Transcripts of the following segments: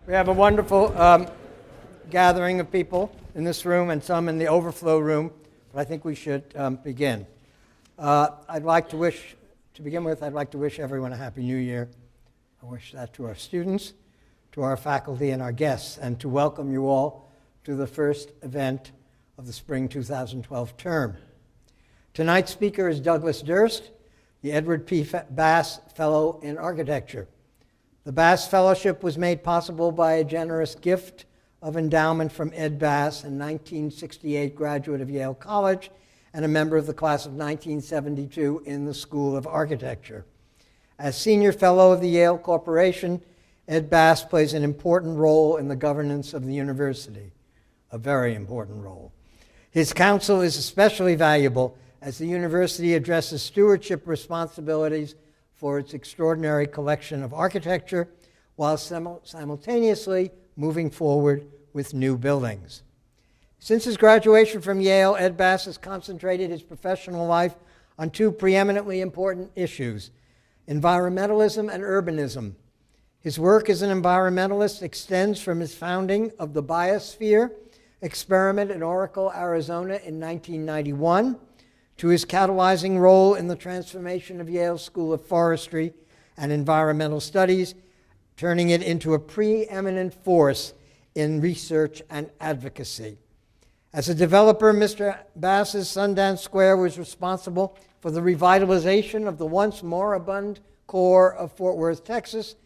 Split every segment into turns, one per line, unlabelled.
We have a wonderful gathering of people in this room and some in the overflow room, but I think we should begin. I'd like to wish everyone a Happy New Year. I wish that to our students, to our faculty, and our guests, and to welcome you all to the first event of the spring 2012 term. Tonight's speaker is Douglas Durst, the Edward P. Bass Fellow in Architecture. The Bass Fellowship was made possible by a generous gift of endowment from Ed Bass, a 1968 graduate of Yale College and a member of the class of 1972 in the School of Architecture. As Senior Fellow of the Yale Corporation, Ed Bass plays an important role in the governance of the university, a very important role. His counsel is especially valuable as the university addresses stewardship responsibilities for its extraordinary collection of architecture while simultaneously moving forward with new buildings. Since his graduation from Yale, Ed Bass has concentrated his professional life on two preeminently important issues: environmentalism and urbanism. His work as an environmentalist extends from his founding of the Biosphere experiment in Oracle, Arizona in 1991, to his catalyzing role in the transformation of Yale School of Forestry and Environmental Studies, turning it into a preeminent force in research and advocacy. As a developer, Mr. Bass's Sundance Square was responsible for the revitalization of the once moribund core of Fort Worth, Texas,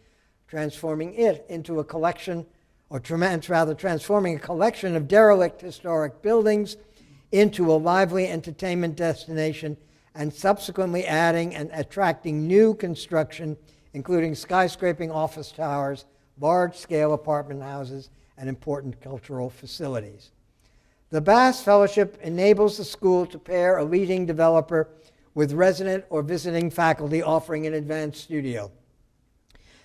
transforming it into a collection, transforming a collection of derelict historic buildings into a lively entertainment destination, and subsequently adding and attracting new construction, including skyscraping office towers, large-scale apartment houses, and important cultural facilities. The Bass Fellowship enables the school to pair a leading developer with resident or visiting faculty offering an advanced studio.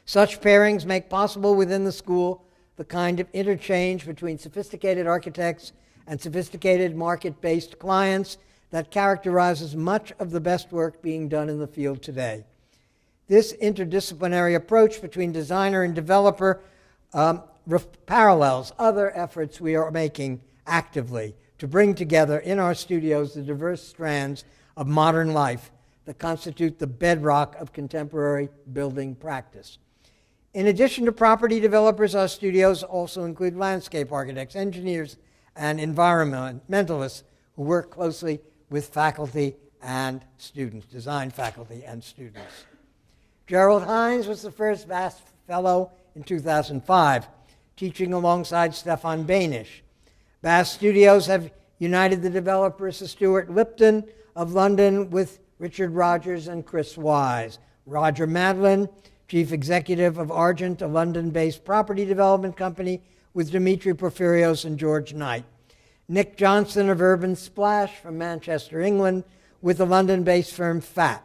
Such pairings make possible within the school the kind of interchange between sophisticated architects and sophisticated market-based clients that characterizes much of the best work being done in the field today. This interdisciplinary approach between designer and developer parallels other efforts we are making actively to bring together in our studios the diverse strands of modern life that constitute the bedrock of contemporary building practice. In addition to property developers, our studios also include landscape architects, engineers, and environmentalists who work closely with faculty and students, design faculty and students. Gerald Hines was the first Bass Fellow in 2005, teaching alongside Stefan Bainish. Bass Studios have united the developers of Stuart Lipton of London with Richard Rogers and Chris Wise. Roger Madlin, Chief Executive of Argent, a London-based property development company, with Dimitri Porphyrios and George Knight. Nick Johnson of Urban Splash from Manchester, England, with the London-based firm FAT.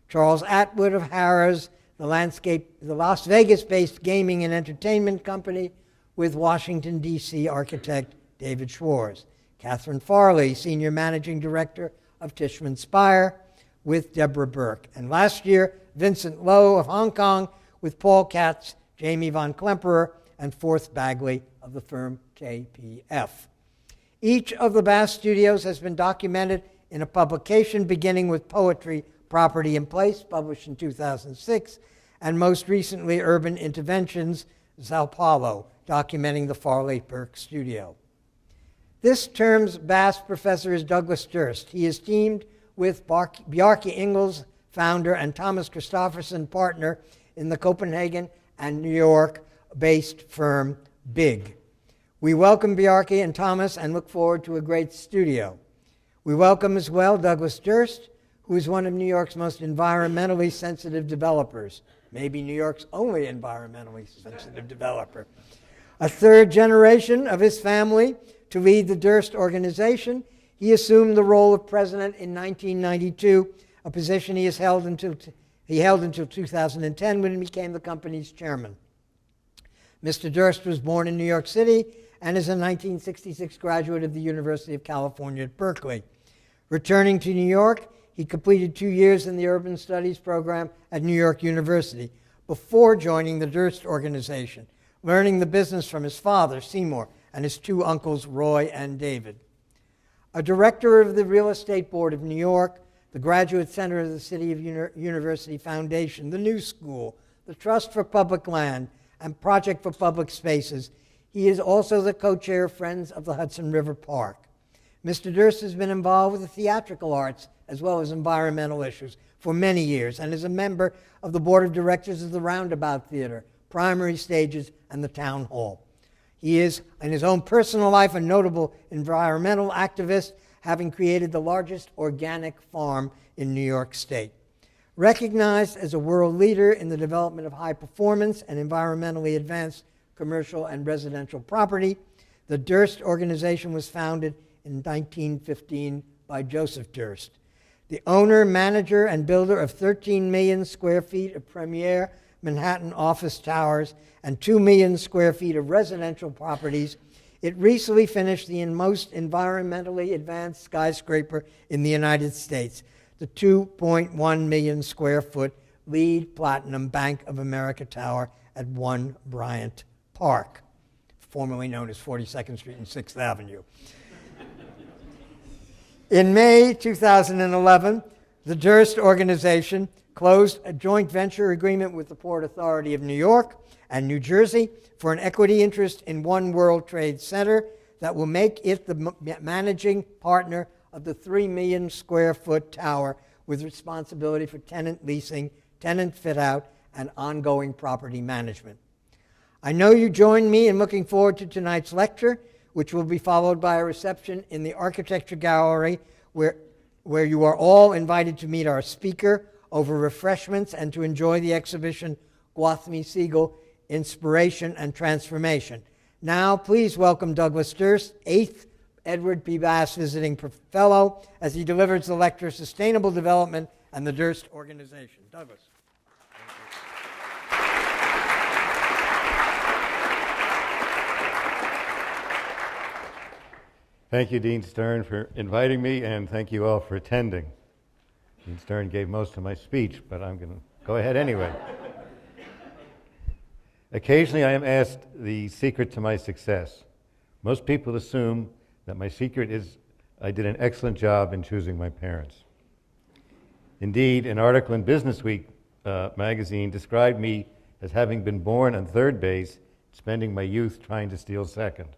Charles Atwood of Harrah's, the Las Vegas-based gaming and entertainment company, with Washington, D.C. architect David Schwartz. Catherine Farley, Senior Managing Director of Tishman Speyer, with Deborah Burke. And last year, Vincent Lowe of Hong Kong, with Paul Katz, Jamie von Klemperer, and Forth Bagley of the firm KPF. Each of the Bass Studios has been documented in a publication beginning with Poetry, Property and Place, published in 2006, and most recently Urban Interventions, Sao Paulo, documenting the Farley Burke studio. This term's Bass professor is Douglas Durst. He is teamed with Bjarke Ingels, founder, and Thomas Christofferson, partner in the Copenhagen and New York-based firm BIG. We welcome Bjarke and Thomas and look forward to a great studio. We welcome as well Douglas Durst, who is one of New York's most environmentally sensitive developers, maybe New York's only environmentally sensitive developer. A third generation of his family to lead the Durst Organization, he assumed the role of president in 1992, a position he held until 2010 when he became the company's chairman. Mr. Durst was born in New York City and is a 1966 graduate of the University of California at Berkeley. Returning to New York, he completed 2 years in the Urban Studies program at New York University before joining the Durst Organization, learning the business from his father, Seymour, and his two uncles, Roy and David. A director of the Real Estate Board of New York, the Graduate Center of the City of University Foundation, the New School, the Trust for Public Land, and Project for Public Spaces, he is also the co-chair of Friends of the Hudson River Park. Mr. Durst has been involved with the theatrical arts as well as environmental issues for many years and is a member of the board of directors of the Roundabout Theater, Primary Stages, and the Town Hall. He is, in his own personal life, a notable environmental activist, having created the largest organic farm in New York State. Recognized as a world leader in the development of high-performance and environmentally advanced commercial and residential property, the Durst Organization was founded in 1915 by Joseph Durst, the owner, manager, and builder of 13 million square feet of premier Manhattan office towers and 2 million square feet of residential properties. It recently finished the most environmentally advanced skyscraper in the United States, the 2.1 million square foot LEED Platinum Bank of America Tower at 1 Bryant Park, formerly known as 42nd Street and 6th Avenue. In May 2011, the Durst Organization closed a joint venture agreement with the Port Authority of New York and New Jersey for an equity interest in One World Trade Center that will make it the managing partner of the 3 million square foot tower with responsibility for tenant leasing, tenant fit-out, and ongoing property management. I know you join me in looking forward to tonight's lecture, which will be followed by a reception in the Architecture Gallery where you are all invited to meet our speaker over refreshments and to enjoy the exhibition Gwathmey Siegel, Inspiration and Transformation. Now, please welcome Douglas Durst, 8th Edward P. Bass Visiting Fellow, as he delivers the lecture Sustainable Development and the Durst Organization. Douglas.
Thank you, Dean Stern, for inviting me, and thank you all for attending. Dean Stern gave most of my speech, but I'm going to go ahead anyway. Occasionally, I am asked the secret to my success. Most people assume that my secret is I did an excellent job in choosing my parents. Indeed, an article in Business Week magazine described me as having been born on third base, spending my youth trying to steal second.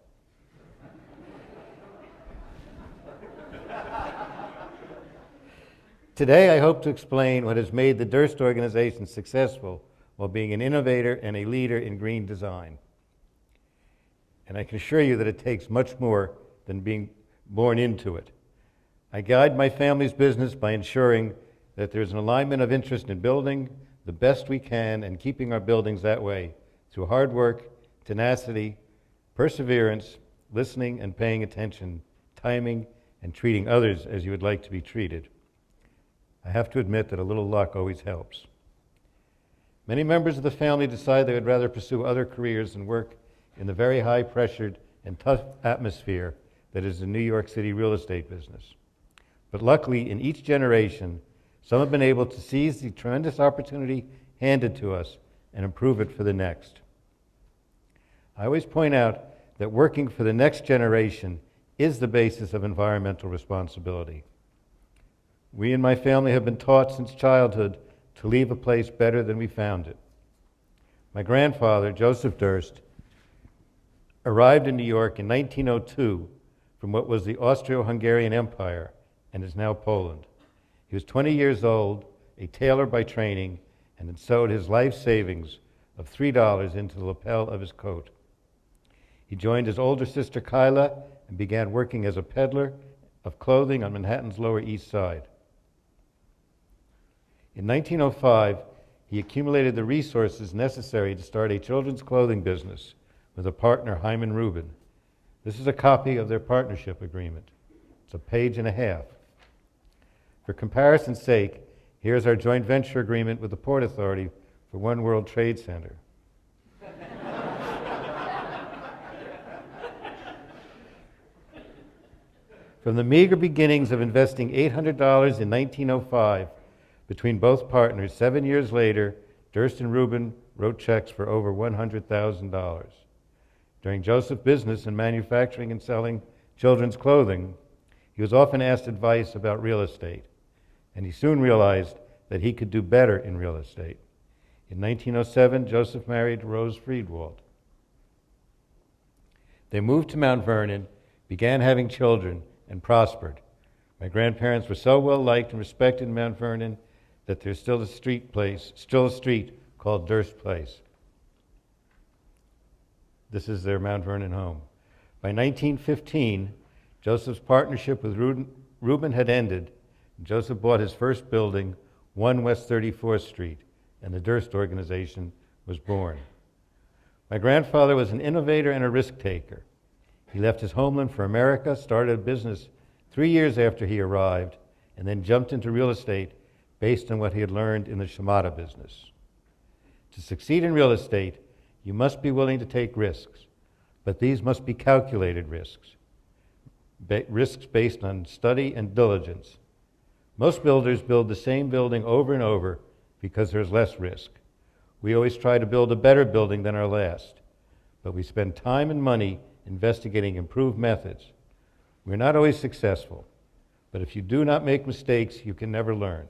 Today, I hope to explain what has made the Durst Organization successful while being an innovator and a leader in green design. And I can assure you that it takes much more than being born into it. I guide my family's business by ensuring that there's an alignment of interest in building the best we can and keeping our buildings that way through hard work, tenacity, perseverance, listening and paying attention, timing, and treating others as you would like to be treated. I have to admit that a little luck always helps. Many members of the family decide they would rather pursue other careers and work in the very high-pressured and tough atmosphere that is the New York City real estate business. But luckily, in each generation, some have been able to seize the tremendous opportunity handed to us and improve it for the next. I always point out that working for the next generation is the basis of environmental responsibility. We in my family have been taught since childhood to leave a place better than we found it. My grandfather, Joseph Durst, arrived in New York in 1902 from what was the Austro-Hungarian Empire and is now Poland. He was 20 years old, a tailor by training, and had sewed his life savings of $3 into the lapel of his coat. He joined his older sister Kyla and began working as a peddler of clothing on Manhattan's Lower East Side. In 1905, he accumulated the resources necessary to start a children's clothing business with a partner, Hyman Rubin. This is a copy of their partnership agreement. It's a page and a half. For comparison's sake, here's our joint venture agreement with the Port Authority for One World Trade Center. From the meager beginnings of investing $800 in 1905, between both partners, 7 years later, Durst and Rubin wrote checks for over $100,000. During Joseph's business in manufacturing and selling children's clothing, he was often asked advice about real estate, and he soon realized that he could do better in real estate. In 1907, Joseph married Rose Friedwald. They moved to Mount Vernon, began having children, and prospered. My grandparents were so well liked and respected in Mount Vernon that there's still a street called Durst Place. This is their Mount Vernon home. By 1915, Joseph's partnership with Reuben had ended, and Joseph bought his first building, 1 West 34th Street, and the Durst Organization was born. My grandfather was an innovator and a risk taker. He left his homeland for America, started a business 3 years after he arrived, and then jumped into real estate based on what he had learned in the Shimada business. To succeed in real estate, you must be willing to take risks, but these must be calculated risks, risks based on study and diligence. Most builders build the same building over and over because there's less risk. We always try to build a better building than our last, but we spend time and money investigating improved methods. We're not always successful, but if you do not make mistakes, you can never learn.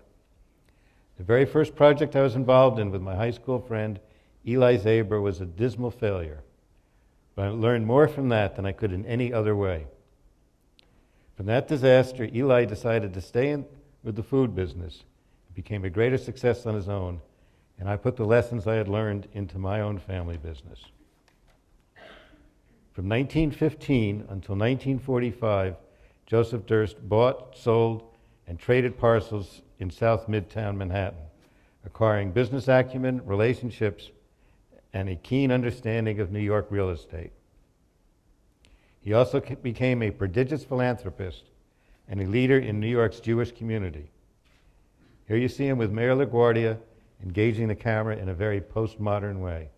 The very first project I was involved in with my high school friend, Eli Zaber, was a dismal failure, but I learned more from that than I could in any other way. From that disaster, Eli decided to stay in with the food business. It became a greater success on his own, and I put the lessons I had learned into my own family business. From 1915 until 1945, Joseph Durst bought, sold, and traded parcels in South Midtown Manhattan, acquiring business acumen, relationships, and a keen understanding of New York real estate. He also became a prodigious philanthropist and a leader in New York's Jewish community. Here you see him with Mayor LaGuardia engaging the camera in a very postmodern way.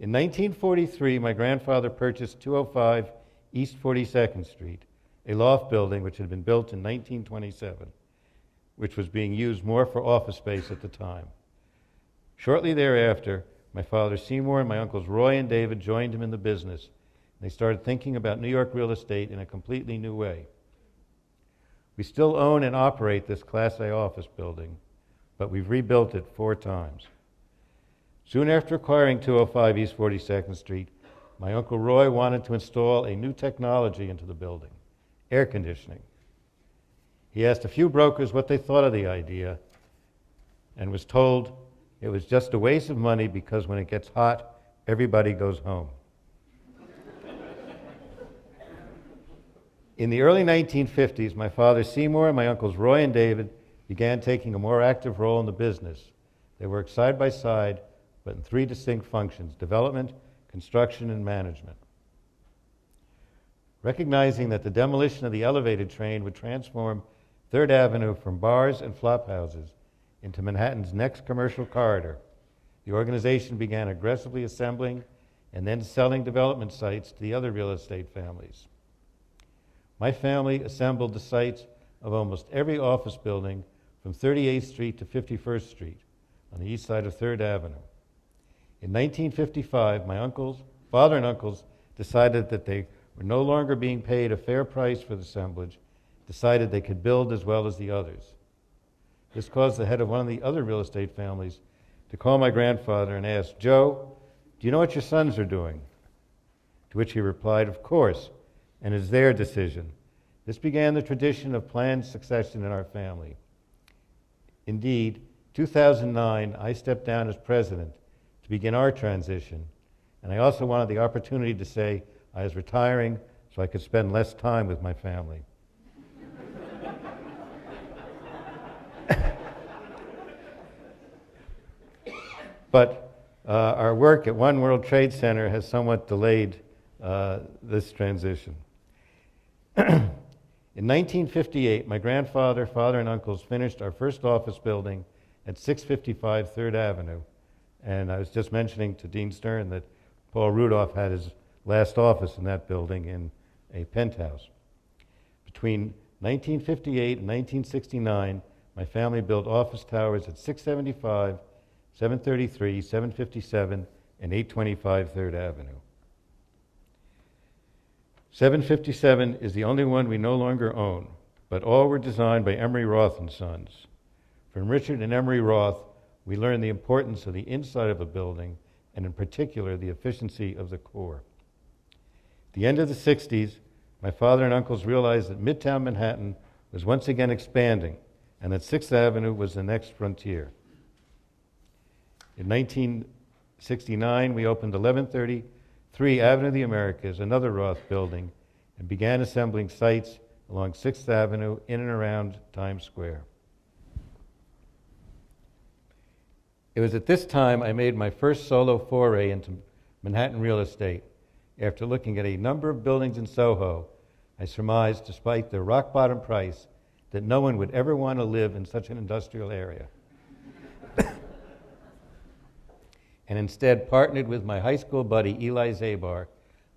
In 1943, my grandfather purchased 205 East 42nd Street, a loft building which had been built in 1927, which was being used more for office space at the time. Shortly thereafter, my father Seymour and my uncles Roy and David joined him in the business, and they started thinking about New York real estate in a completely new way. We still own and operate this Class A office building, but we've rebuilt it 4 times. Soon after acquiring 205 East 42nd Street, my Uncle Roy wanted to install a new technology into the building, air conditioning. He asked a few brokers what they thought of the idea and was told it was just a waste of money because when it gets hot, everybody goes home. In the early 1950s, my father Seymour and my uncles Roy and David began taking a more active role in the business. They worked side by side, but in 3 distinct functions: development, construction, and management. Recognizing that the demolition of the elevated train would transform 3rd Avenue from bars and flop houses into Manhattan's next commercial corridor, the organization began aggressively assembling and then selling development sites to the other real estate families. My family assembled the sites of almost every office building from 38th Street to 51st Street on the east side of 3rd Avenue. In 1955, my father and uncles decided that they were no longer being paid a fair price for the assemblage, decided they could build as well as the others. This caused the head of one of the other real estate families to call my grandfather and ask, "Joe, do you know what your sons are doing?" To which he replied, "Of course, and it's their decision." This began the tradition of planned succession in our family. Indeed, 2009, I stepped down as president to begin our transition, and I also wanted the opportunity to say I was retiring so I could spend less time with my family. But our work at One World Trade Center has somewhat delayed this transition. In 1958, my grandfather, father, and uncles finished our first office building at 655 3rd Avenue. And I was just mentioning to Dean Stern that Paul Rudolph had his last office in that building in a penthouse. Between 1958 and 1969, my family built office towers at 675, 733, 757, and 825 3rd Avenue. 757 is the only one we no longer own, but all were designed by Emery Roth and Sons. From Richard and Emery Roth, we learned the importance of the inside of a building, and in particular, the efficiency of the core. At the end of the 60s, my father and uncles realized that Midtown Manhattan was once again expanding, and that 6th Avenue was the next frontier. In 1969, we opened 1133 Avenue of the Americas, another Roth building, and began assembling sites along 6th Avenue in and around Times Square. It was at this time I made my first solo foray into Manhattan real estate. After looking at a number of buildings in Soho, I surmised, despite their rock-bottom price, that no one would ever want to live in such an industrial area. And instead partnered with my high school buddy Eli Zabar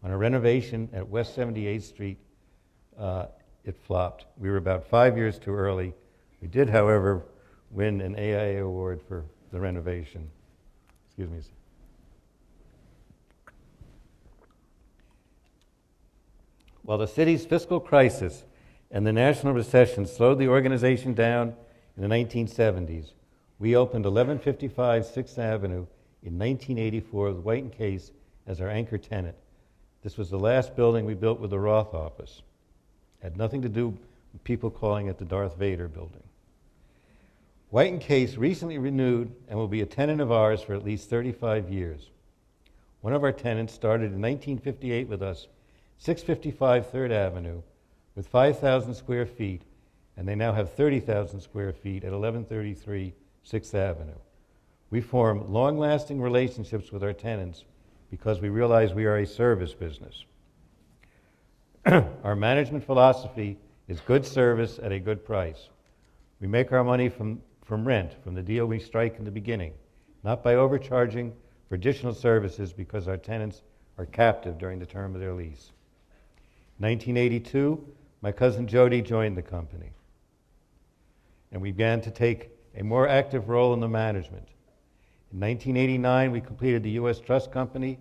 on a renovation at West 78th Street. It flopped. We were about 5 years too early. We did, however, win an AIA award for the renovation. Excuse me. While the city's fiscal crisis and the national recession slowed the organization down in the 1970s, we opened 1155 6th Avenue in 1984 with White & Case as our anchor tenant. This was the last building we built with the Roth office. Had nothing to do with people calling it the Darth Vader building. White & Case recently renewed and will be a tenant of ours for at least 35 years. One of our tenants started in 1958 with us, 655 3rd Avenue, with 5,000 square feet, and they now have 30,000 square feet at 1133 6th Avenue. We form long-lasting relationships with our tenants because we realize we are a service business. Our management philosophy is good service at a good price. We make our money from rent, from the deal we strike in the beginning, not by overcharging for additional services because our tenants are captive during the term of their lease. In 1982, my cousin Jody joined the company, and we began to take a more active role in the management. In 1989, we completed the U.S. Trust Company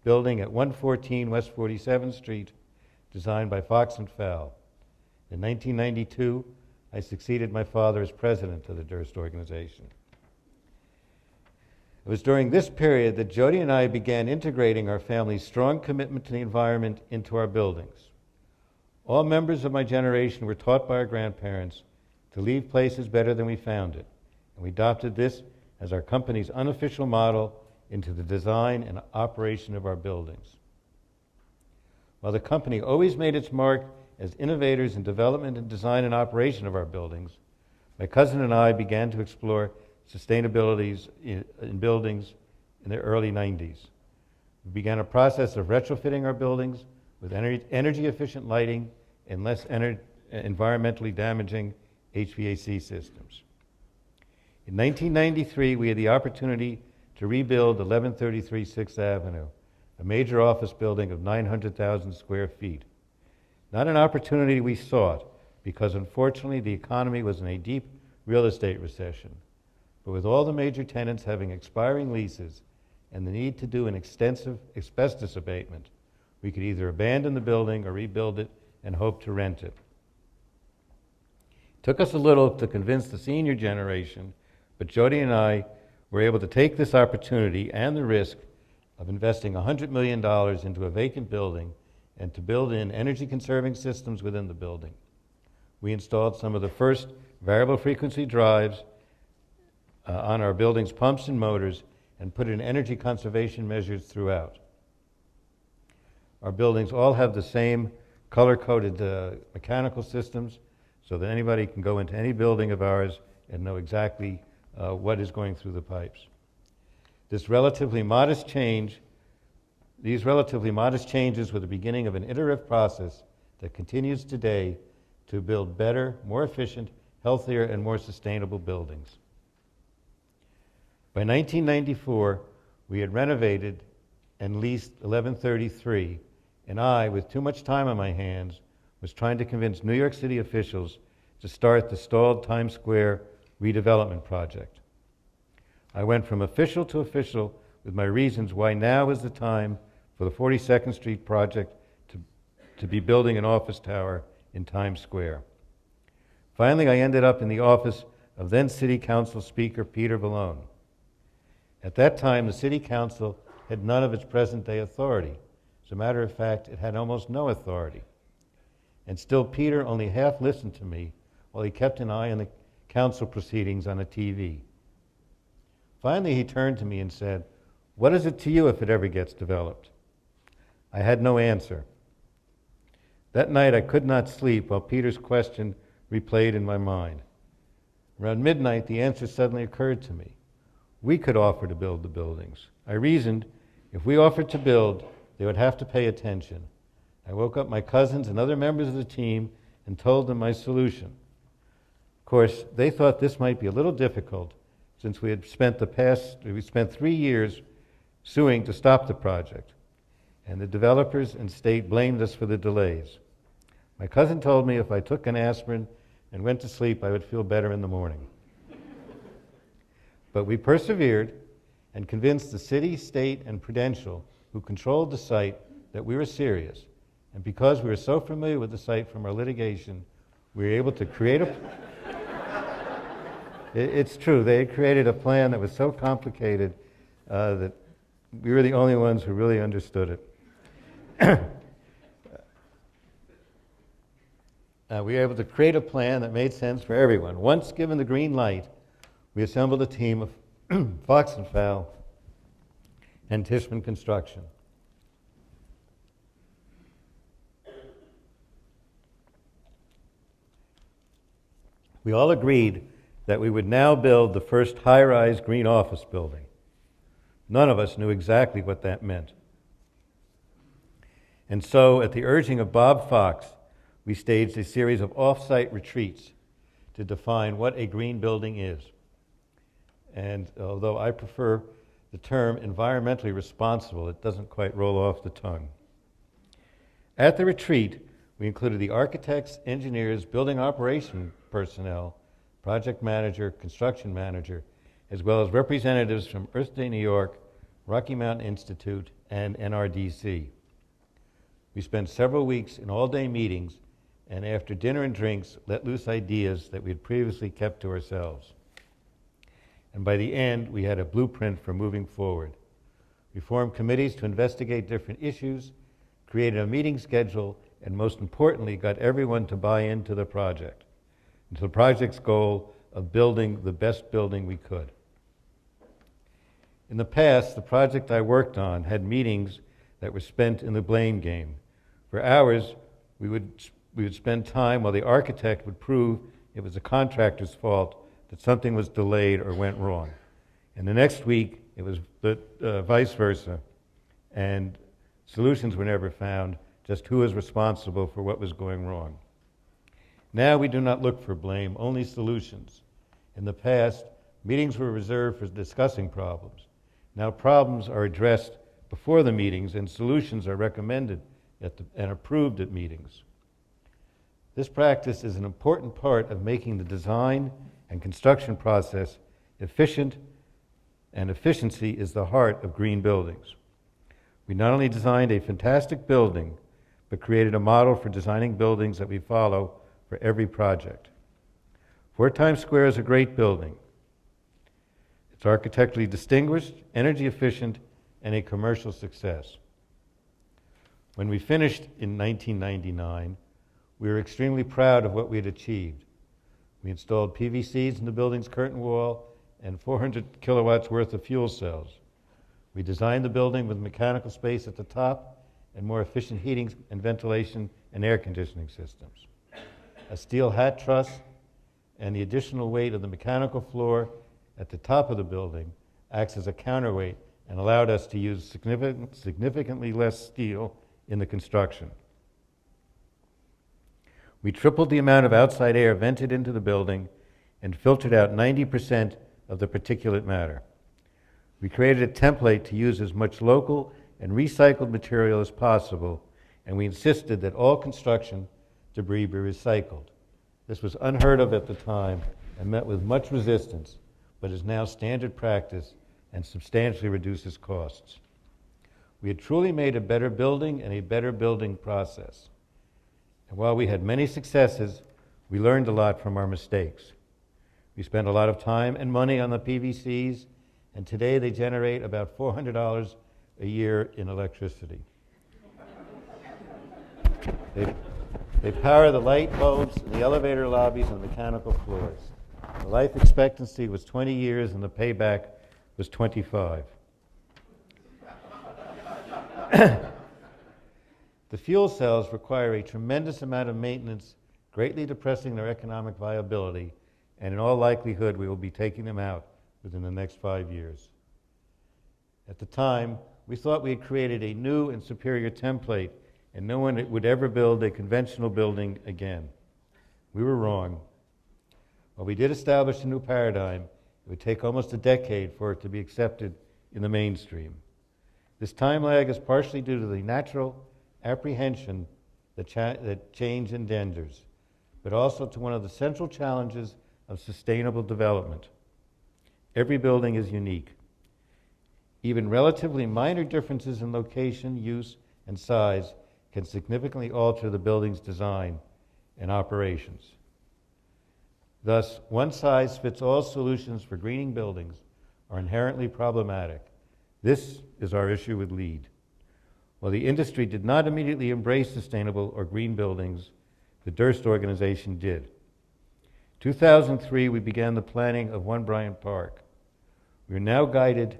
building at 114 West 47th Street, designed by Fox and Fowle. In 1992, I succeeded my father as president of the Durst Organization. It was during this period that Jody and I began integrating our family's strong commitment to the environment into our buildings. All members of my generation were taught by our grandparents to leave places better than we found it, and we adopted this as our company's unofficial model into the design and operation of our buildings. While the company always made its mark as innovators in development and design and operation of our buildings, my cousin and I began to explore sustainability in buildings in the early 90s. We began a process of retrofitting our buildings with energy-efficient lighting and less environmentally damaging HVAC systems. In 1993, we had the opportunity to rebuild 1133 6th Avenue, a major office building of 900,000 square feet. Not an opportunity we sought, because unfortunately the economy was in a deep real estate recession. But with all the major tenants having expiring leases and the need to do an extensive asbestos abatement, we could either abandon the building or rebuild it and hope to rent it. It took us a little to convince the senior generation, but Jody and I were able to take this opportunity and the risk of investing $100 million into a vacant building and to build in energy-conserving systems within the building. We installed some of the first variable frequency drives on our building's pumps and motors and put in energy conservation measures throughout. Our buildings all have the same color-coded mechanical systems so that anybody can go into any building of ours and know exactly what is going through the pipes. These relatively modest changes were the beginning of an iterative process that continues today to build better, more efficient, healthier, and more sustainable buildings. By 1994, we had renovated and leased 1133, and I, with too much time on my hands, was trying to convince New York City officials to start the stalled Times Square redevelopment project. I went from official to official with my reasons why now is the time for the 42nd Street project to be building an office tower in Times Square. Finally, I ended up in the office of then City Council Speaker Peter Vallone. At that time, the City Council had none of its present-day authority. As a matter of fact, it had almost no authority. And still, Peter only half listened to me while he kept an eye on the council proceedings on a TV. Finally, he turned to me and said, "What is it to you if it ever gets developed?" I had no answer. That night, I could not sleep while Peter's question replayed in my mind. Around midnight, the answer suddenly occurred to me. We could offer to build the buildings. I reasoned, if we offered to build, they would have to pay attention. I woke up my cousins and other members of the team and told them my solution. Of course, they thought this might be a little difficult since we spent 3 years suing to stop the project, and the developers and state blamed us for the delays. My cousin told me if I took an aspirin and went to sleep, I would feel better in the morning. But we persevered and convinced the city, state, and Prudential, who controlled the site, that we were serious. And because we were so familiar with the site from our litigation, we were able to create It's true, they had created a plan that was so complicated that we were the only ones who really understood it. We were able to create a plan that made sense for everyone. Once given the green light, we assembled a team of Fox and Fowl and Tishman Construction. We all agreed that we would now build the first high-rise green office building. None of us knew exactly what that meant. And so, at the urging of Bob Fox, we staged a series of off-site retreats to define what a green building is. And although I prefer the term environmentally responsible, it doesn't quite roll off the tongue. At the retreat, we included the architects, engineers, building operation personnel, project manager, construction manager, as well as representatives from Earth Day New York, Rocky Mountain Institute, and NRDC. We spent several weeks in all-day meetings, and after dinner and drinks, let loose ideas that we had previously kept to ourselves. And by the end, we had a blueprint for moving forward. We formed committees to investigate different issues, created a meeting schedule, and most importantly, got everyone to buy into the project, into the project's goal of building the best building we could. In the past, the project I worked on had meetings that were spent in the blame game. For hours, we would spend time while the architect would prove it was the contractor's fault that something was delayed or went wrong. And the next week, it was vice versa, and solutions were never found, just who was responsible for what was going wrong. Now we do not look for blame, only solutions. In the past, meetings were reserved for discussing problems. Now problems are addressed before the meetings and solutions are recommended and approved at meetings. This practice is an important part of making the design and construction process efficient, and efficiency is the heart of green buildings. We not only designed a fantastic building, but created a model for designing buildings that we follow for every project. 4 Times Square is a great building. It's architecturally distinguished, energy efficient, and a commercial success. When we finished in 1999, we were extremely proud of what we had achieved. We installed PVCs in the building's curtain wall and 400 kilowatts worth of fuel cells. We designed the building with mechanical space at the top and more efficient heating and ventilation and air conditioning systems. A steel hat truss and the additional weight of the mechanical floor at the top of the building acts as a counterweight and allowed us to use significantly less steel in the construction. We tripled the amount of outside air vented into the building and filtered out 90% of the particulate matter. We created a template to use as much local and recycled material as possible, and we insisted that all construction debris be recycled. This was unheard of at the time, and met with much resistance, but is now standard practice and substantially reduces costs. We had truly made a better building and a better building process. And while we had many successes, we learned a lot from our mistakes. We spent a lot of time and money on the PVCs, and today they generate about $400 a year in electricity. They power the light bulbs, the elevator lobbies, and mechanical floors. The life expectancy was 20 years, and the payback was 25. The fuel cells require a tremendous amount of maintenance, greatly depressing their economic viability, and in all likelihood, we will be taking them out within the next 5 years. At the time, we thought we had created a new and superior template, and no one would ever build a conventional building again. We were wrong. While we did establish a new paradigm, it would take almost a decade for it to be accepted in the mainstream. This time lag is partially due to the natural apprehension that change engenders, but also to one of the central challenges of sustainable development. Every building is unique. Even relatively minor differences in location, use, and size can significantly alter the building's design and operations. Thus, one-size-fits-all solutions for greening buildings are inherently problematic. This is our issue with LEED. While the industry did not immediately embrace sustainable or green buildings, the Durst Organization did. 2003, we began the planning of One Bryant Park. We are now guided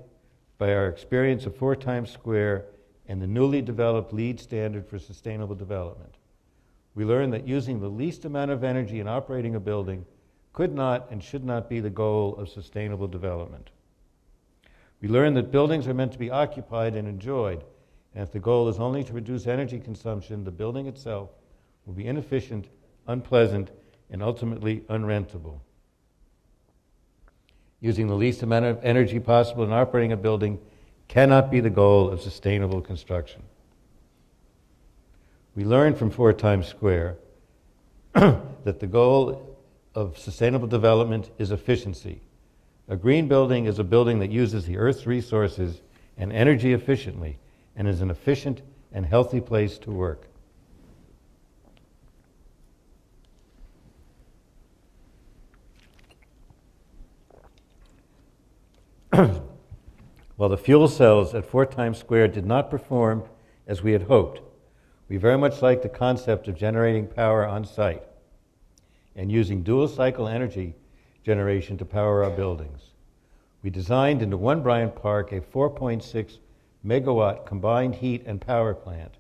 by our experience of 4 Times Square and the newly developed LEED standard for sustainable development. We learned that using the least amount of energy in operating a building could not and should not be the goal of sustainable development. We learned that buildings are meant to be occupied and enjoyed, and if the goal is only to reduce energy consumption, the building itself will be inefficient, unpleasant, and ultimately unrentable. Using the least amount of energy possible in operating a building cannot be the goal of sustainable construction. We learned from 4 Times Square that the goal of sustainable development is efficiency. A green building is a building that uses the Earth's resources and energy efficiently and is an efficient and healthy place to work. While the fuel cells at 4 Times Square did not perform as we had hoped, we very much liked the concept of generating power on site and using dual cycle energy generation to power our buildings. We designed into One Bryant Park a 4.6 megawatt combined heat and power plant.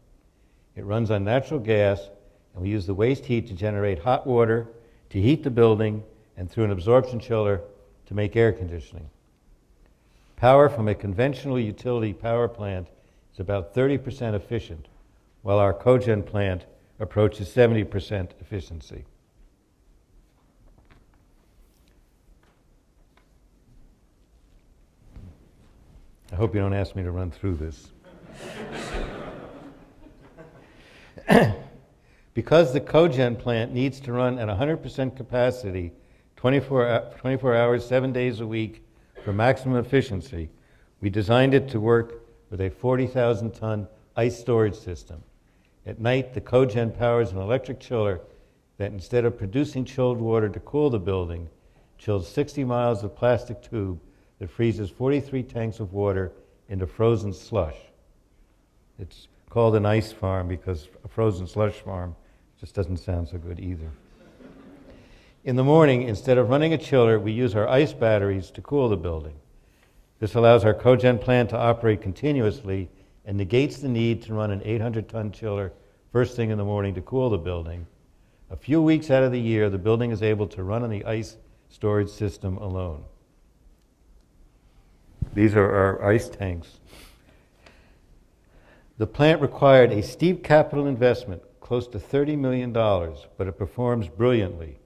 It runs on natural gas, and we use the waste heat to generate hot water, to heat the building, and through an absorption chiller to make air conditioning. Power from a conventional utility power plant is about 30% efficient, while our cogen plant approaches 70% efficiency. I hope you don't ask me to run through this. Because the cogen plant needs to run at 100% capacity 24 hours, 7 days a week for maximum efficiency, we designed it to work with a 40,000-ton ice storage system. At night, the cogen powers an electric chiller that, instead of producing chilled water to cool the building, chills 60 miles of plastic tube that freezes 43 tanks of water into frozen slush. It's called an ice farm because a frozen slush farm just doesn't sound so good either. In the morning, instead of running a chiller, we use our ice batteries to cool the building. This allows our cogen plant to operate continuously and negates the need to run an 800-ton chiller first thing in the morning to cool the building. A few weeks out of the year, the building is able to run on the ice storage system alone. These are our ice tanks. The plant required a steep capital investment, close to $30 million, but it performs brilliantly.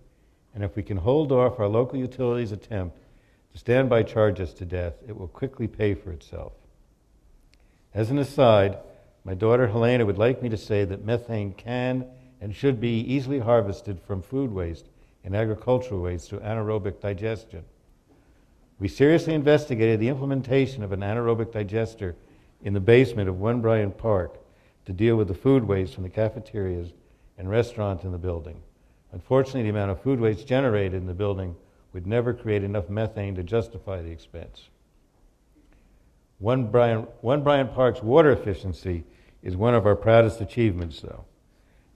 And if we can hold off our local utilities' attempt to standby charge us to death, it will quickly pay for itself. As an aside, my daughter Helena would like me to say that methane can and should be easily harvested from food waste and agricultural waste through anaerobic digestion. We seriously investigated the implementation of an anaerobic digester in the basement of One Bryant Park to deal with the food waste from the cafeterias and restaurants in the building. Unfortunately, the amount of food waste generated in the building would never create enough methane to justify the expense. One Bryant Park's water efficiency is one of our proudest achievements, though.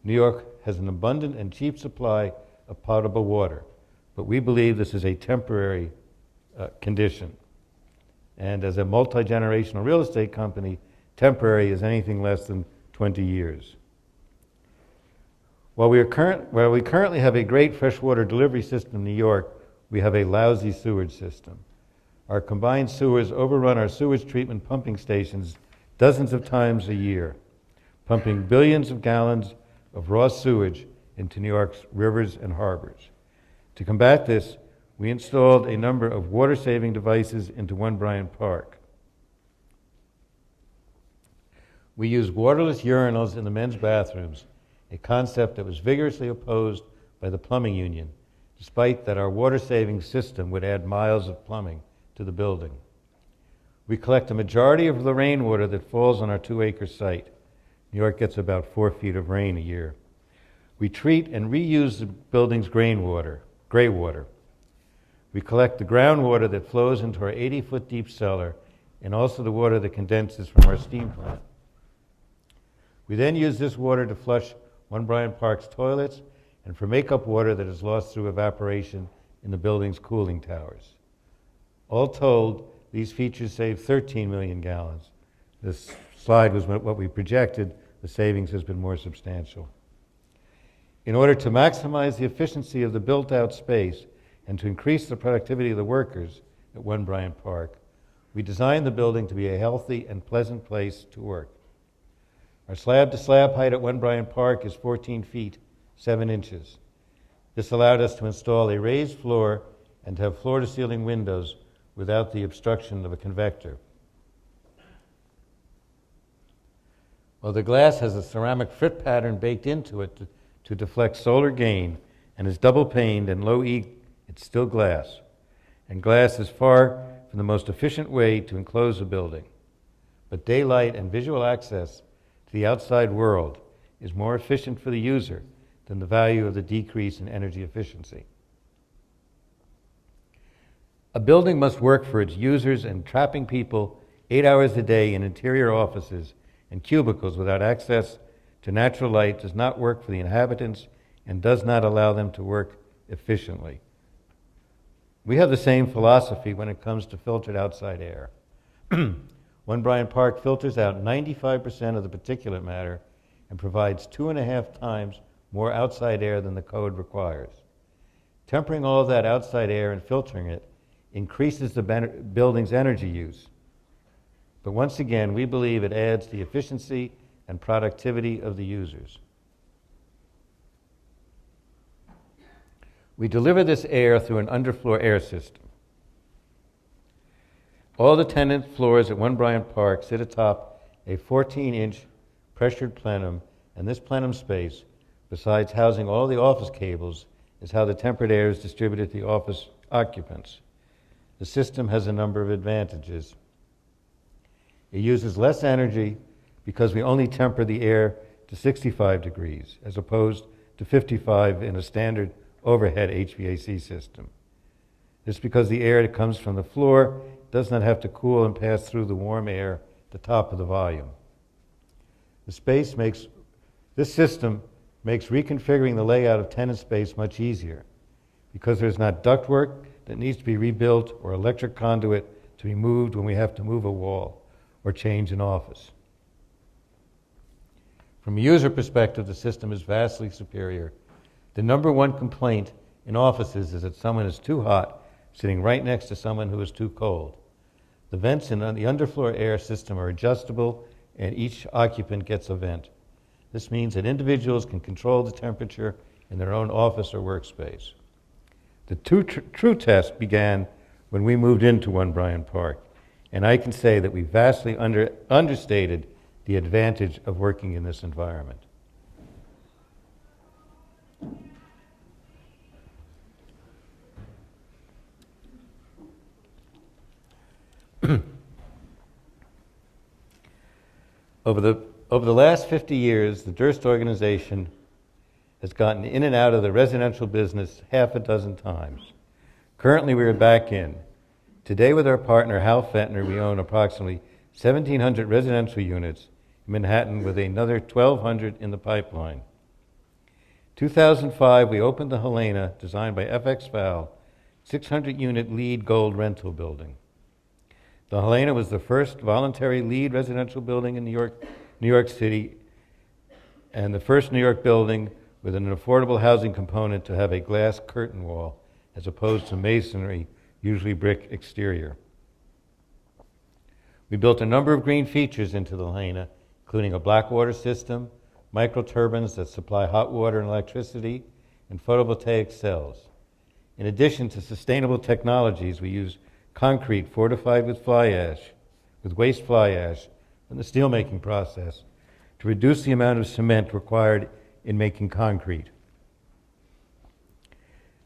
New York has an abundant and cheap supply of potable water, but we believe this is a temporary condition. And as a multi-generational real estate company, temporary is anything less than 20 years. While we currently have a great freshwater delivery system in New York, we have a lousy sewage system. Our combined sewers overrun our sewage treatment pumping stations dozens of times a year, pumping billions of gallons of raw sewage into New York's rivers and harbors. To combat this, we installed a number of water-saving devices into One Bryant Park. We use waterless urinals in the men's bathrooms, a concept that was vigorously opposed by the plumbing union, despite that our water-saving system would add miles of plumbing to the building. We collect a majority of the rainwater that falls on our 2-acre site. New York gets about 4 feet of rain a year. We treat and reuse the building's gray water. We collect the groundwater that flows into our 80-foot deep cellar and also the water that condenses from our steam plant. We then use this water to flush One Bryant Park's toilets and for makeup water that is lost through evaporation in the building's cooling towers. All told, these features save 13 million gallons. This slide was what we projected. The savings has been more substantial. In order to maximize the efficiency of the built-out space and to increase the productivity of the workers at One Bryant Park, we designed the building to be a healthy and pleasant place to work. Our slab-to-slab height at One Bryant Park is 14 feet, 7 inches. This allowed us to install a raised floor and to have floor-to-ceiling windows without the obstruction of a convector. Well, the glass has a ceramic frit pattern baked into it to deflect solar gain and is double-paned and low-E. It's still glass. And glass is far from the most efficient way to enclose a building. But daylight and visual access to the outside world is more efficient for the user than the value of the decrease in energy efficiency. A building must work for its users, and trapping people 8 hours a day in interior offices and cubicles without access to natural light does not work for the inhabitants and does not allow them to work efficiently. We have the same philosophy when it comes to filtered outside air. One Bryant Park filters out 95% of the particulate matter and provides 2.5 times more outside air than the code requires. Tempering all of that outside air and filtering it increases the building's energy use. But once again, we believe it adds the efficiency and productivity of the users. We deliver this air through an underfloor air system. All the tenant floors at One Bryant Park sit atop a 14-inch pressured plenum, and this plenum space, besides housing all the office cables, is how the tempered air is distributed to the office occupants. The system has a number of advantages. It uses less energy because we only temper the air to 65 degrees, as opposed to 55 in a standard overhead HVAC system. This is because the air that comes from the floor does not have to cool and pass through the warm air at the top of the volume. This system makes reconfiguring the layout of tenant space much easier because there's not ductwork that needs to be rebuilt or electric conduit to be moved when we have to move a wall or change an office. From a user perspective, the system is vastly superior. The number one complaint in offices is that someone is too hot sitting right next to someone who is too cold. The vents in the underfloor air system are adjustable, and each occupant gets a vent. This means that individuals can control the temperature in their own office or workspace. The true test began when we moved into One Bryant Park, and I can say that we vastly understated the advantage of working in this environment. Over the last 50 years, the Durst Organization has gotten in and out of the residential business half a dozen times. Currently, we are back in. Today, with our partner Hal Fentner, we own approximately 1,700 residential units in Manhattan with another 1,200 in the pipeline. 2005, we opened the Helena, designed by FX Val, 600-unit LEED Gold rental building. The Helena was the first voluntary LEED residential building in New York City, and the first New York building with an affordable housing component to have a glass curtain wall, as opposed to masonry, usually brick exterior. We built a number of green features into the Helena, including a black water system, microturbines that supply hot water and electricity, and photovoltaic cells. In addition to sustainable technologies, we use concrete fortified with waste fly ash from the steelmaking process to reduce the amount of cement required in making concrete.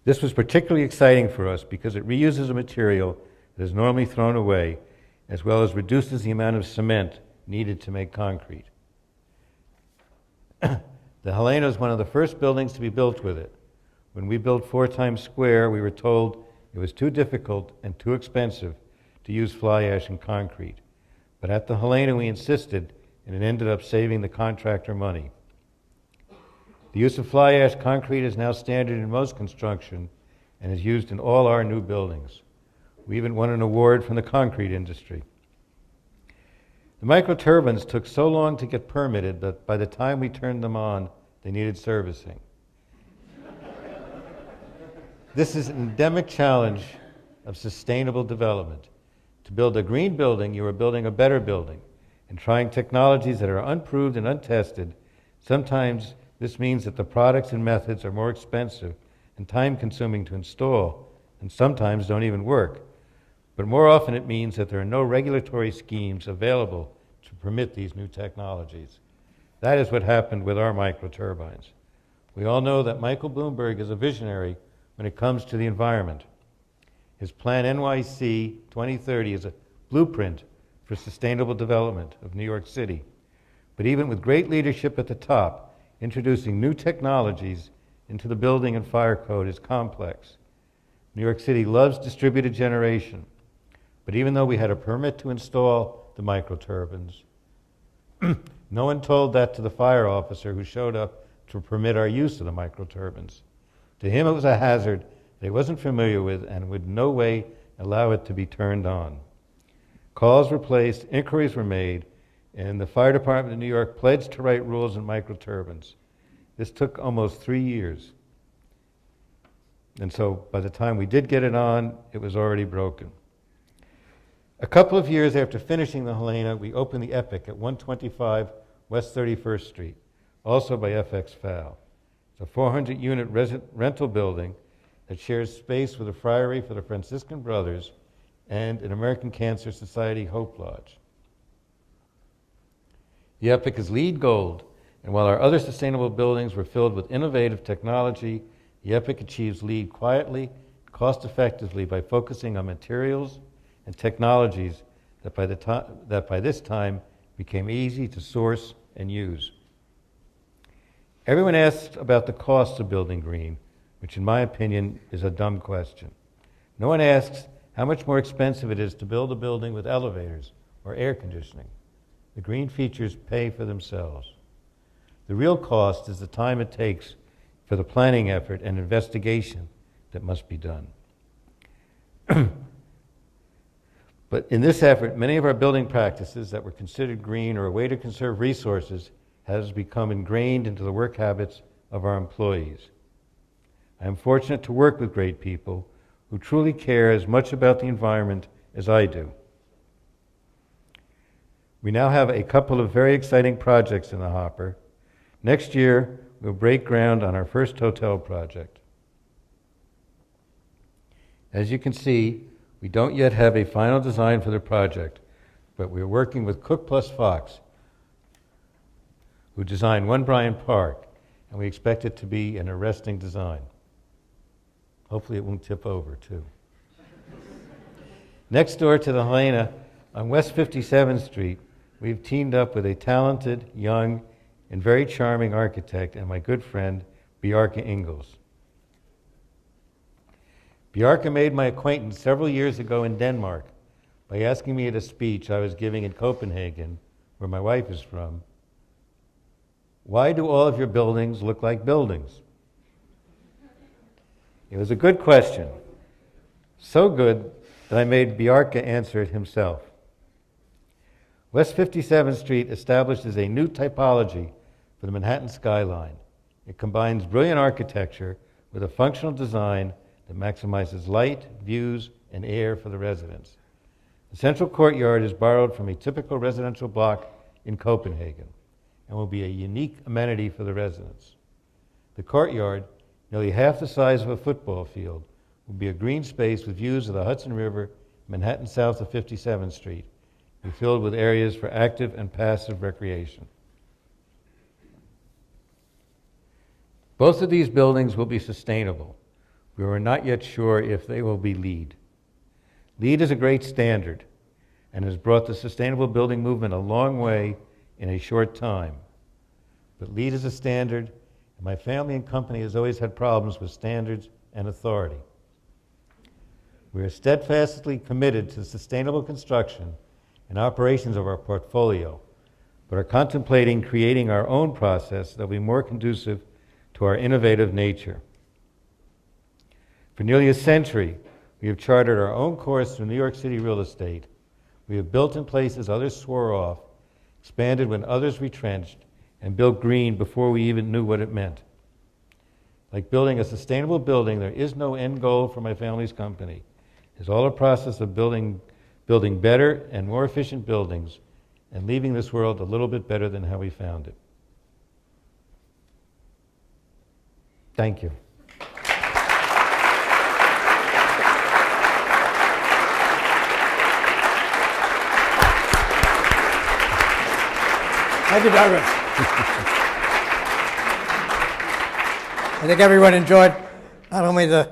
This was particularly exciting for us because it reuses a material that is normally thrown away, as well as reduces the amount of cement needed to make concrete. The Helena is one of the first buildings to be built with it. When we built 4 Times Square, we were told it was too difficult and too expensive to use fly ash and concrete. But at the Helena, we insisted, and it ended up saving the contractor money. The use of fly ash concrete is now standard in most construction and is used in all our new buildings. We even won an award from the concrete industry. The microturbines took so long to get permitted that by the time we turned them on, they needed servicing. This is an endemic challenge of sustainable development. To build a green building, you are building a better building, and trying technologies that are unproved and untested. Sometimes this means that the products and methods are more expensive and time-consuming to install, and sometimes don't even work. But more often it means that there are no regulatory schemes available to permit these new technologies. That is what happened with our microturbines. We all know that Michael Bloomberg is a visionary when it comes to the environment. His Plan NYC 2030 is a blueprint for sustainable development of New York City. But even with great leadership at the top, introducing new technologies into the building and fire code is complex. New York City loves distributed generation, but even though we had a permit to install the microturbines, no one told that to the fire officer who showed up to permit our use of the microturbines. To him, it was a hazard that he wasn't familiar with and would in no way allow it to be turned on. Calls were placed, inquiries were made, and the fire department of New York pledged to write rules on microturbines. This took almost 3 years. And so by the time we did get it on, it was already broken. A couple of years after finishing the Helena, we opened the Epic at 125 West 31st Street, also by FX Val. It's a 400-unit rental building that shares space with a friary for the Franciscan Brothers and an American Cancer Society Hope Lodge. The Epic is LEED Gold, and while our other sustainable buildings were filled with innovative technology, the Epic achieves LEED quietly, cost-effectively by focusing on materials and technologies that by this time became easy to source and use. Everyone asks about the cost of building green, which in my opinion is a dumb question. No one asks how much more expensive it is to build a building with elevators or air conditioning. The green features pay for themselves. The real cost is the time it takes for the planning effort and investigation that must be done. But in this effort, many of our building practices that were considered green or a way to conserve resources has become ingrained into the work habits of our employees. I am fortunate to work with great people who truly care as much about the environment as I do. We now have a couple of very exciting projects in the hopper. Next year, we'll break ground on our first hotel project. As you can see, we don't yet have a final design for the project, but we're working with Cook plus Fox, who designed One Bryant Park, and we expect it to be an arresting design. Hopefully it won't tip over, too. Next door to the Helena, on West 57th Street, we've teamed up with a talented, young, and very charming architect and my good friend, Bjarke Ingels. Bjarke made my acquaintance several years ago in Denmark by asking me at a speech I was giving in Copenhagen, where my wife is from, "Why do all of your buildings look like buildings?" It was a good question, so good that I made Bjarke answer it himself. West 57th Street establishes a new typology for the Manhattan skyline. It combines brilliant architecture with a functional design that maximizes light, views, and air for the residents. The central courtyard is borrowed from a typical residential block in Copenhagen and will be a unique amenity for the residents. The courtyard, nearly half the size of a football field, will be a green space with views of the Hudson River, Manhattan south of 57th Street, and filled with areas for active and passive recreation. Both of these buildings will be sustainable. We are not yet sure if they will be LEED. LEED is a great standard and has brought the sustainable building movement a long way in a short time. But LEED is a standard, and my family and company has always had problems with standards and authority. We are steadfastly committed to sustainable construction and operations of our portfolio, but are contemplating creating our own process that will be more conducive to our innovative nature. For nearly a century, we have chartered our own course through New York City real estate. We have built in places others swore off, expanded when others retrenched, and built green before we even knew what it meant. Like building a sustainable building, there is no end goal for my family's company. It's all a process of building better and more efficient buildings and leaving this world a little bit better than how we found it. Thank you.
Thank you, Douglas. I think everyone enjoyed not only the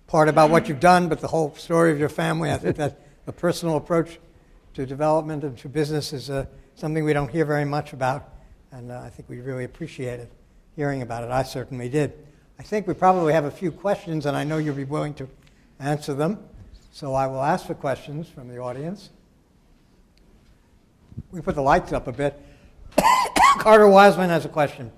part about what you've done, but the whole story of your family. I think that a personal approach to development and to business is something we don't hear very much about, and I think we really appreciated hearing about it. I certainly did. I think we probably have a few questions, and I know you'll be willing to answer them, so I will ask for questions from the audience. We put the lights up a bit. Carter Wiseman has a question.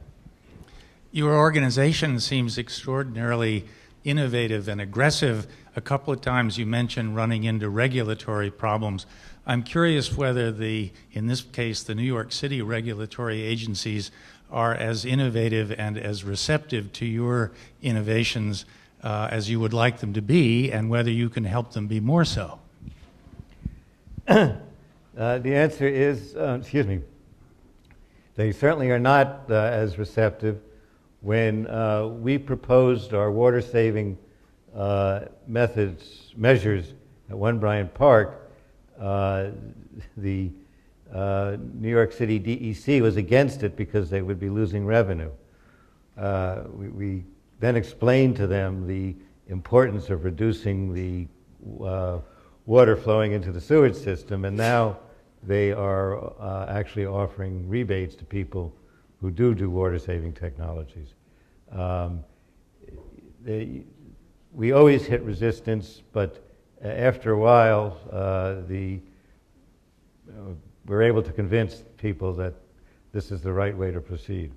Your organization seems extraordinarily innovative and aggressive. A couple of times you mentioned running into regulatory problems. I'm curious whether in this case, the New York City regulatory agencies are as innovative and as receptive to your innovations as you would like them to be, and whether you can help them be more so.
The answer is, they certainly are not as receptive. When we proposed our water-saving measures at One Bryant Park, the New York City DEC was against it because they would be losing revenue. We then explained to them the importance of reducing the water flowing into the sewage system, and now they are actually offering rebates to people who do water-saving technologies. We always hit resistance, but after a while, we're able to convince people that this is the right way to proceed.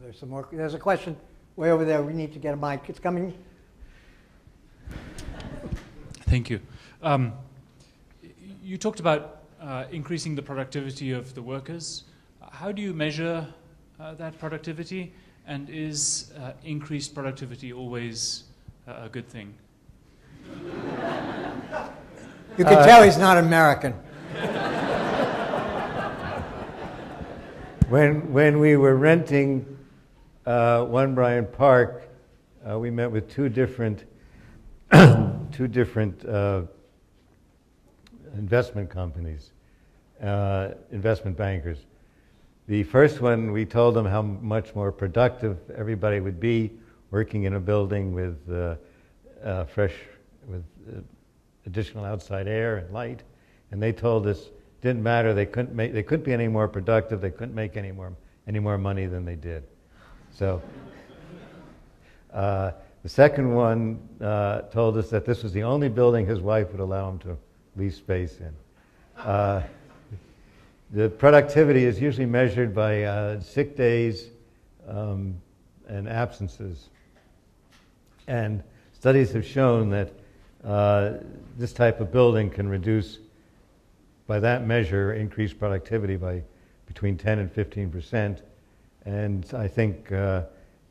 There's some more. There's a question way over there. We need to get a mic. It's coming.
Thank you. You talked about increasing the productivity of the workers. How do you measure that productivity? And is increased productivity always a good thing?
You can tell he's not American.
When we were renting One Bryant Park, we met with two different investment companies, investment bankers. The first one, we told them how much more productive everybody would be working in a building with additional outside air and light, and they told us didn't matter. They couldn't be any more productive. They couldn't make any more money than they did. So the second one told us that this was the only building his wife would allow him to lease space in. The productivity is usually measured by sick days and absences. And studies have shown that this type of building can reduce, by that measure, increase productivity by between 10 and 15%. And I think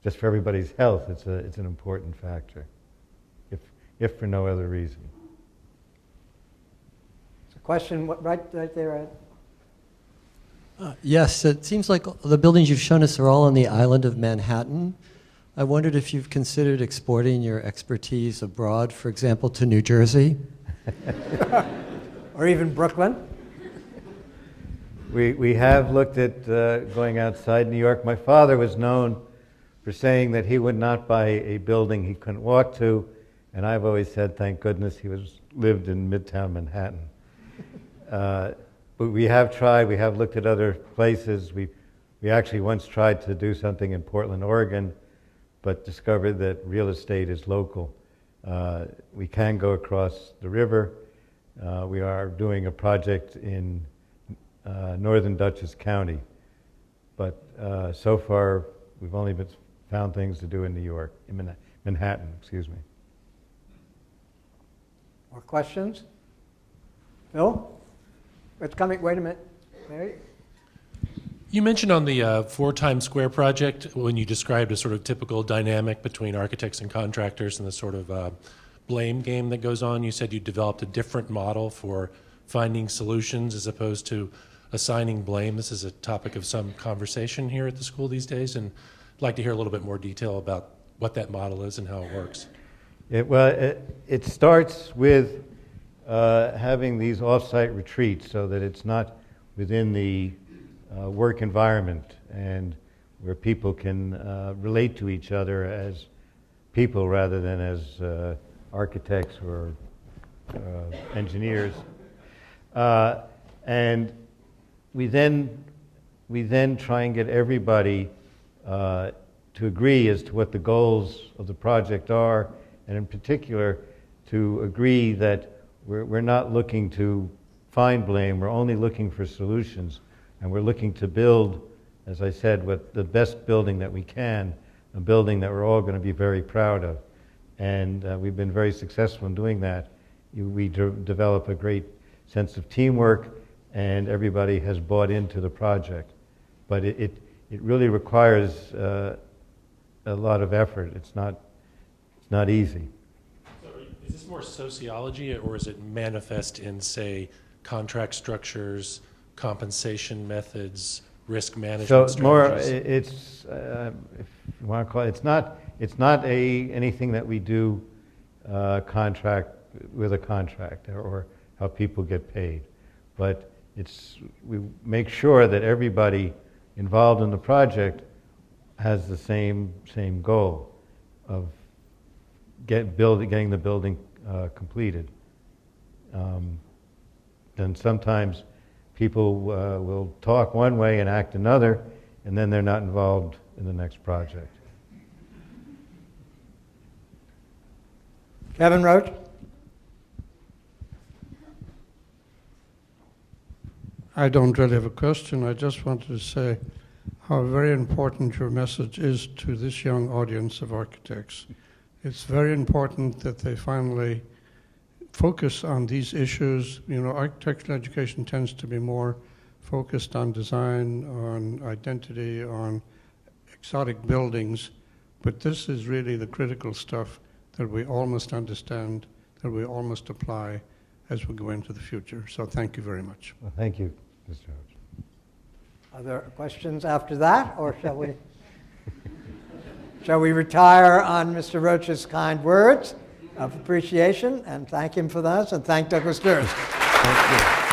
just for everybody's health, it's an important factor, if for no other reason.
It's a question right there, Ed.
Yes, it seems like the buildings you've shown us are all on the island of Manhattan. I wondered if you've considered exporting your expertise abroad, for example, to New Jersey?
Or even Brooklyn?
We have looked at going outside New York. My father was known for saying that he would not buy a building he couldn't walk to, and I've always said, thank goodness he lived in Midtown Manhattan. But we have tried. We have looked at other places. We actually once tried to do something in Portland, Oregon, but discovered that real estate is local. We can go across the river. We are doing a project in northern Dutchess County, but so far we've only found things to do in New York, in Manhattan, excuse me.
More questions? Phil? It's coming. Wait a minute. Mary?
You mentioned on the 4 Times Square project, when you described a sort of typical dynamic between architects and contractors and the sort of blame game that goes on, you said you developed a different model for finding solutions as opposed to assigning blame. This is a topic of some conversation here at the school these days, and I'd like to hear a little bit more detail about what that model is and how it works.
It starts with having these off-site retreats so that it's not within the work environment and where people can relate to each other as people rather than as architects or engineers. And we then try and get everybody to agree as to what the goals of the project are, and in particular to agree that we're not looking to find blame, we're only looking for solutions, and we're looking to build, as I said, what the best building that we can, a building that we're all going to be very proud of. And we've been very successful in doing that. We develop a great sense of teamwork, and everybody has bought into the project. But it really requires a lot of effort. It's not easy.
So is this more sociology, or is it manifest in, say, contract structures, compensation methods, risk management
So
strategies?
it's if you want to call it, it's not anything that we do contract with a contractor or how people get paid, but we make sure that everybody involved in the project has the same goal of getting the building completed. And sometimes people will talk one way and act another, and then they're not involved in the next project.
Kevin Roach?
I don't really have a question. I just wanted to say how very important your message is to this young audience of architects. It's very important that they finally focus on these issues. You know, architectural education tends to be more focused on design, on identity, on exotic buildings, but this is really the critical stuff that we all must understand, that we all must apply as we go into the future. So thank you very much.
Well, thank you, Mr. Hodge.
Are there questions after that, or shall we retire on Mr. Roach's kind words of appreciation and thank him for that, and thank Douglas Durst.
Thank you.